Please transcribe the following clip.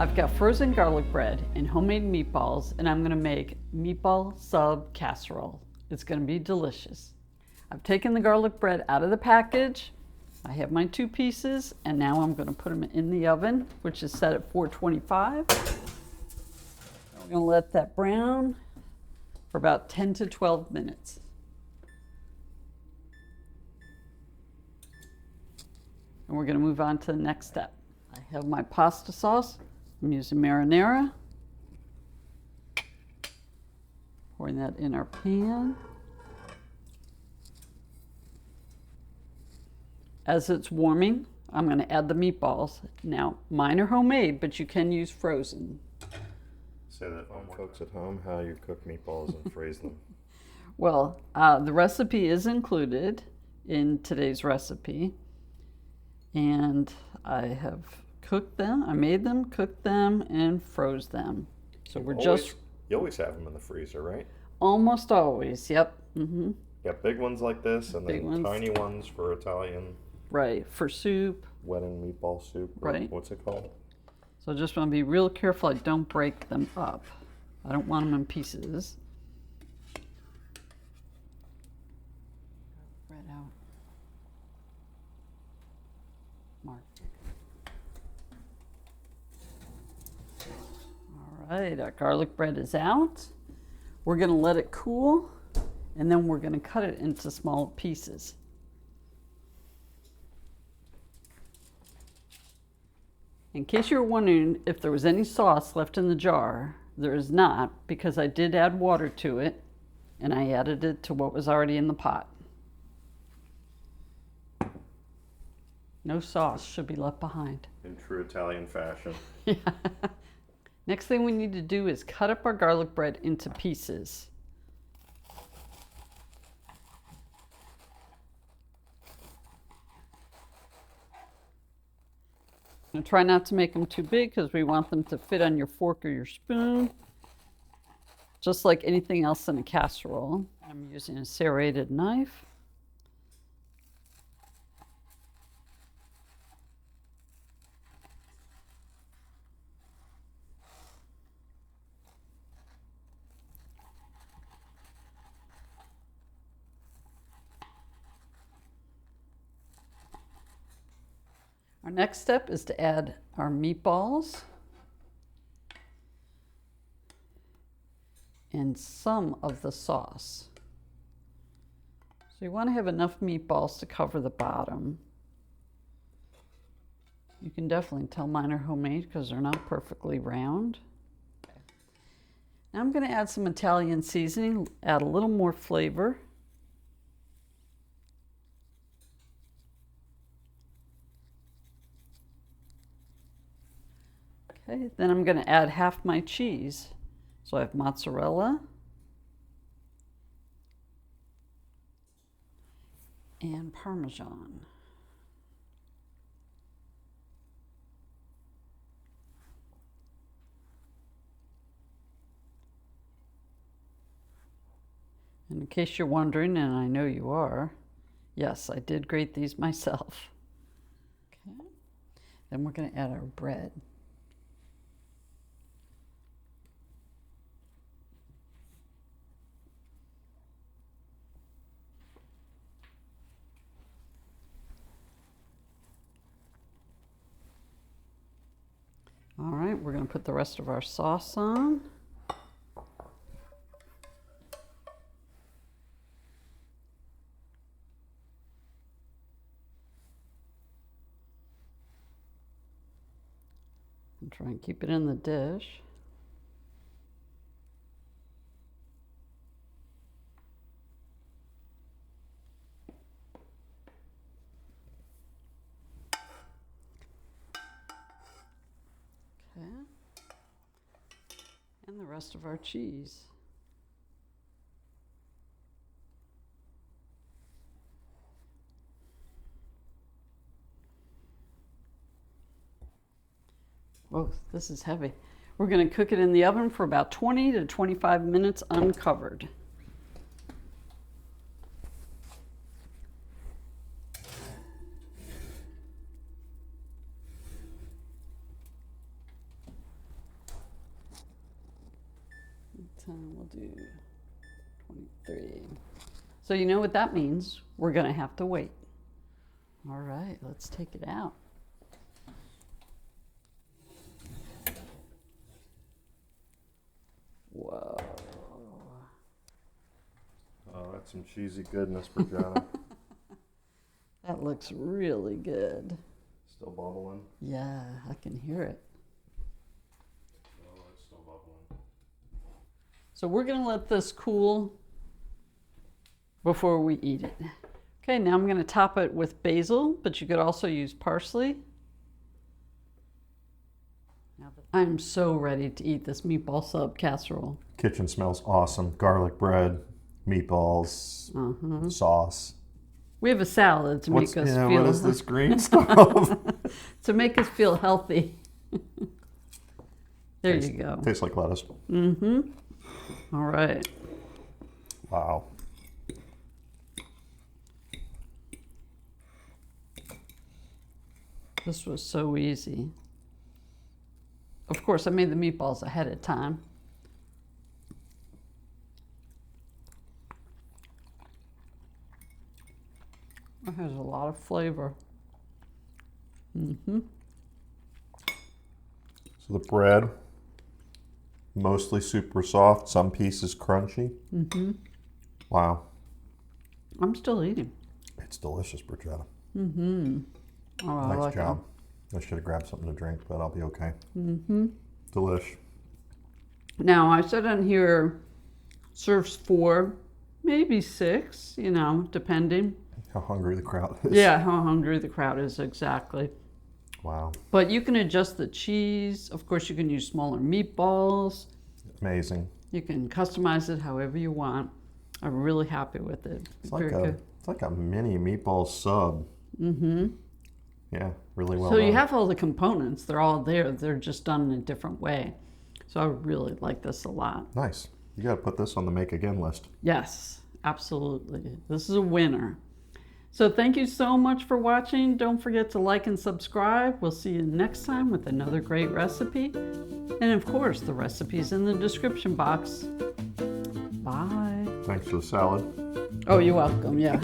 I've got frozen garlic bread and homemade meatballs, and I'm going to make meatball sub casserole. It's going to be delicious. I've taken the garlic bread out of the package. I have my 2 pieces, and now I'm going to put them in the oven, which is set at 425. We're going to let that brown for about 10 to 12 minutes. And we're going to move on to the next step. I have my pasta sauce. I'm using marinara. Pouring that in our pan. As it's warming, I'm going to add the meatballs. Now, mine are homemade, but you can use frozen. Say that for folks at home, how you cook meatballs and freeze them. Well, the recipe is included in today's recipe. And I have cooked them, I made them, cooked them, and froze them. So You always have them in the freezer, right? Almost always, yep. Mm-hmm. Yeah, big ones like this, and big then ones. tiny ones for Italian. Right, for soup. Wedding meatball soup, right? What's it called? So I just want to be real careful I don't break them up. I don't want them in pieces. Bread out. Mark. All right, our garlic bread is out. We're going to let it cool, and then we're going to cut it into small pieces. In case you were wondering if there was any sauce left in the jar, there is not, because I did add water to it, and I added it to what was already in the pot. No sauce should be left behind. In true Italian fashion. Yeah. Next thing we need to do is cut up our garlic bread into pieces. And try not to make them too big because we want them to fit on your fork or your spoon, just like anything else in a casserole. I'm using a serrated knife. Our next step is to add our meatballs and some of the sauce. So you want to have enough meatballs to cover the bottom. You can definitely tell mine are homemade because they're not perfectly round. Now I'm going to add some Italian seasoning, add a little more flavor. Okay, then I'm going to add half my cheese. So I have mozzarella and Parmesan. And in case you're wondering, and I know you are, yes, I did grate these myself. Okay, then we're going to add our bread. All right, we're going to put the rest of our sauce on. And try and keep it in the dish. Okay. And the rest of our cheese. Whoa, this is heavy. We're going to cook it in the oven for about 20 to 25 minutes uncovered. We'll do 23. So you know what that means? We're gonna have to wait. All right, let's take it out. Whoa. Oh, that's some cheesy goodness, Brianna. That looks really good. Still bubbling? Yeah, I can hear it. Oh, it's still bubbling. So we're gonna let this cool before we eat it. Okay, now I'm gonna top it with basil, but you could also use parsley. I'm so ready to eat this meatball sub casserole. Kitchen smells awesome. Garlic bread, meatballs, sauce. We have a salad to make us feel. What is this green stuff? To make us feel healthy. There you go. Tastes like lettuce. All right. Wow. This was so easy. Of course, I made the meatballs ahead of time. It has a lot of flavor. So the bread, mostly super soft, some pieces crunchy. Wow. I'm still eating. It's delicious, Brianna. Oh, I Nice like job. I should have grabbed something to drink, but I'll be okay. Delish. Now, I said on here, serves 4, maybe 6, you know, depending. How hungry the crowd is. Yeah, how hungry the crowd is, exactly. Wow. But you can adjust the cheese. Of course, you can use smaller meatballs. Amazing. You can customize it however you want. I'm really happy with it. It's like a mini meatball sub. Yeah, really well So done. you have all the components. They're all there. They're just done in a different way. So I really like this a lot. Nice. You got to put this on the make again list. Yes, absolutely. This is a winner. So thank you so much for watching. Don't forget to like and subscribe. We'll see you next time with another great recipe. And of course, the recipe's in the description box. Bye. Thanks for the salad. Oh, you're welcome. Yeah.